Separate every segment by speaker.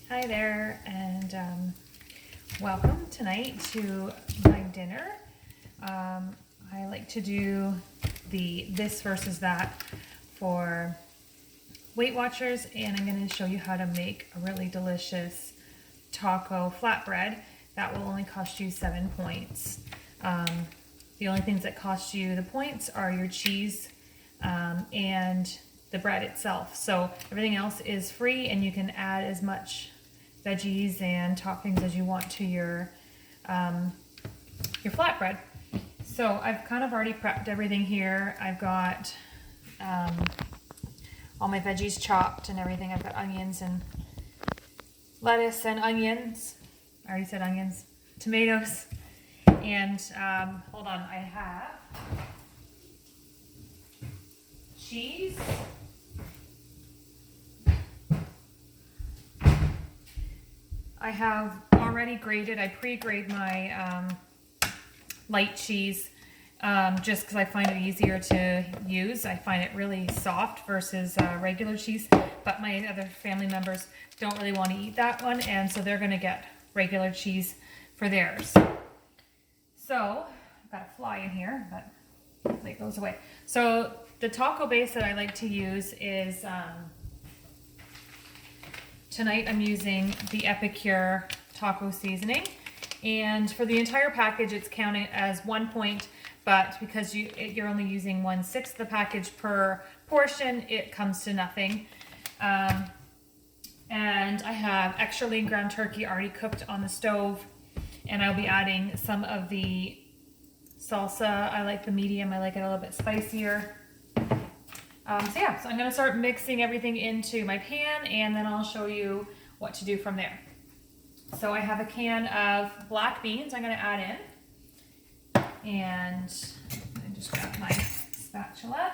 Speaker 1: Hi there, and welcome tonight to my dinner. I like to do the this versus that for Weight Watchers, and I'm going to show you how to make a really delicious taco flatbread that will only cost you 7 points. The only things that cost you the points are your cheese and the bread itself. So everything else is free, and you can add as much veggies and toppings as you want to your flatbread. So I've kind of already prepped everything here. I've got all my veggies chopped and everything. I've got onions and lettuce and onions. I already said onions. Tomatoes. And hold on, I have cheese. I have already grated, I pre-grate my light cheese just because I find it easier to use. I find it really soft versus regular cheese, but my other family members don't really want to eat that one, and so they're going to get regular cheese for theirs. So, I've got a fly in here, but hopefully it goes away. So, the taco base that I like to use is... tonight I'm using the Epicure taco seasoning, and for the entire package it's counting as 1 point, but because you're only using 1/6 the package per portion, it comes to nothing. And I have extra lean ground turkey already cooked on the stove, and I'll be adding some of the salsa. I like the medium, I like it a little bit spicier. So I'm going to start mixing everything into my pan, and then I'll show you what to do from there. So I have a can of black beans I'm going to add in, and I just grab my spatula.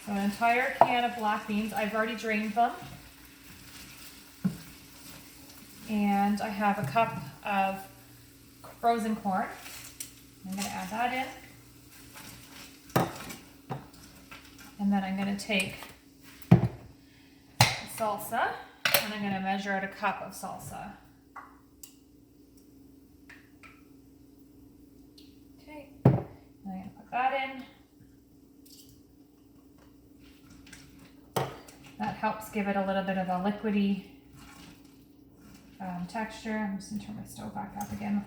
Speaker 1: So an entire can of black beans. I've already drained them. And I have a cup of frozen corn. I'm going to add that in. And then I'm going to take salsa, and I'm going to measure out a cup of salsa. Okay, I'm going to put that in. That helps give it a little bit of a liquidy texture. I'm just going to turn my stove back up again.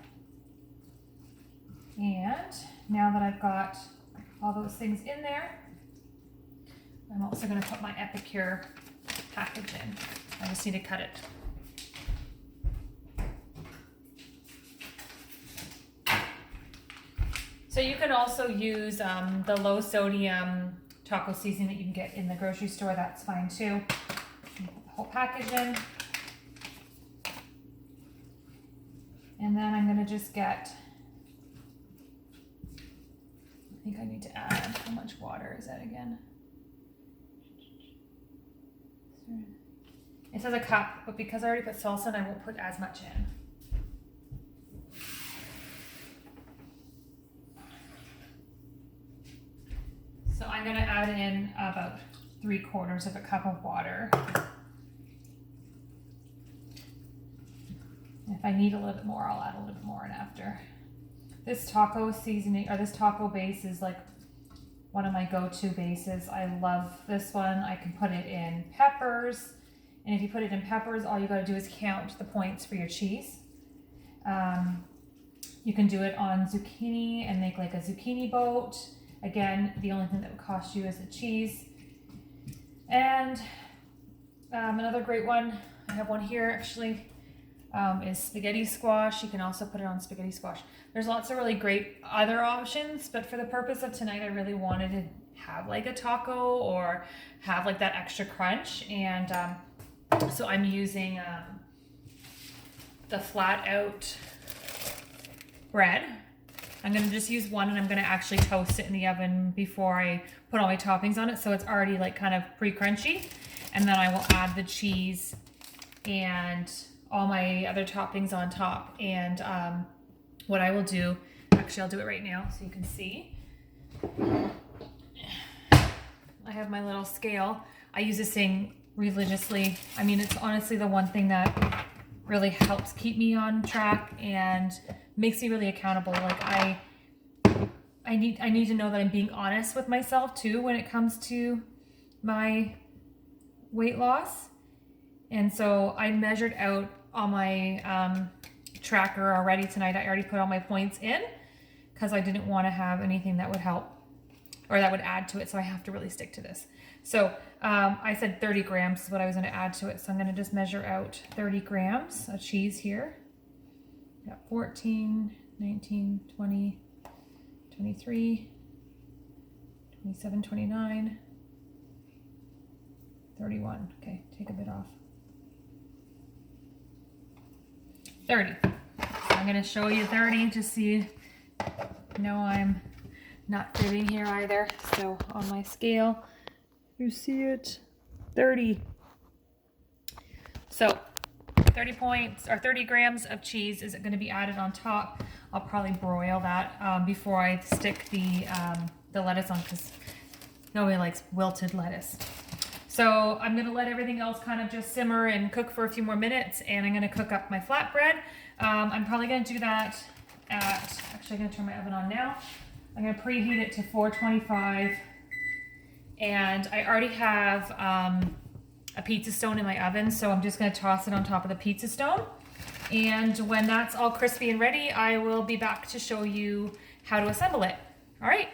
Speaker 1: And now that I've got all those things in there, I'm also going to put my Epicure package in. I just need to cut it. So you can also use the low sodium taco seasoning that you can get in the grocery store. That's fine too. Put the whole package in. And then I'm going to just get, I think I need to add, how much water is that again? It says a cup, but because I already put salsa in, I won't put as much in. So I'm going to add in about 3/4 of a cup of water. If I need a little bit more, I'll add a little bit more in after. This taco seasoning, or this taco base, is like one of my go-to bases. I love this one. I can put it in peppers, and if you put it in peppers, all you got to do is count the points for your cheese. You can do it on zucchini and make like a zucchini boat. Again, the only thing that would cost you is the cheese. And another great one, I have one here actually, is spaghetti squash. You can also put it on spaghetti squash. There's lots of really great other options, but for the purpose of tonight, I really wanted to have like a taco or have like that extra crunch. And so I'm using the flat out bread. I'm going to just use one, and I'm going to actually toast it in the oven before I put all my toppings on it, so it's already like kind of pre-crunchy. And then I will add the cheese and all my other toppings on top. And what I will do, actually I'll do it right now so you can see. I have my little scale. I use this thing religiously. I mean, it's honestly the one thing that really helps keep me on track and makes me really accountable. Like I need to know that I'm being honest with myself too when it comes to my weight loss. And so I measured out on my tracker already tonight. I already put all my points in because I didn't want to have anything that would help or that would add to it. So I have to really stick to this. So I said 30 grams is what I was going to add to it. So I'm going to just measure out 30 grams of cheese here. Got 14, 19, 20, 23, 27, 29, 31. Okay, take a bit off. 30. So I'm going to show you 30 to see. No, I'm not fitting here either. So on my scale, you see it, 30. So 30 points or 30 grams of cheese is going to be added on top. I'll probably broil that before I stick the lettuce on because nobody likes wilted lettuce. So I'm going to let everything else kind of just simmer and cook for a few more minutes, and I'm going to cook up my flatbread. I'm probably going to do that at, actually I'm going to turn my oven on now. I'm going to preheat it to 425, and I already have a pizza stone in my oven, so I'm just going to toss it on top of the pizza stone. And when that's all crispy and ready, I will be back to show you how to assemble it. All right.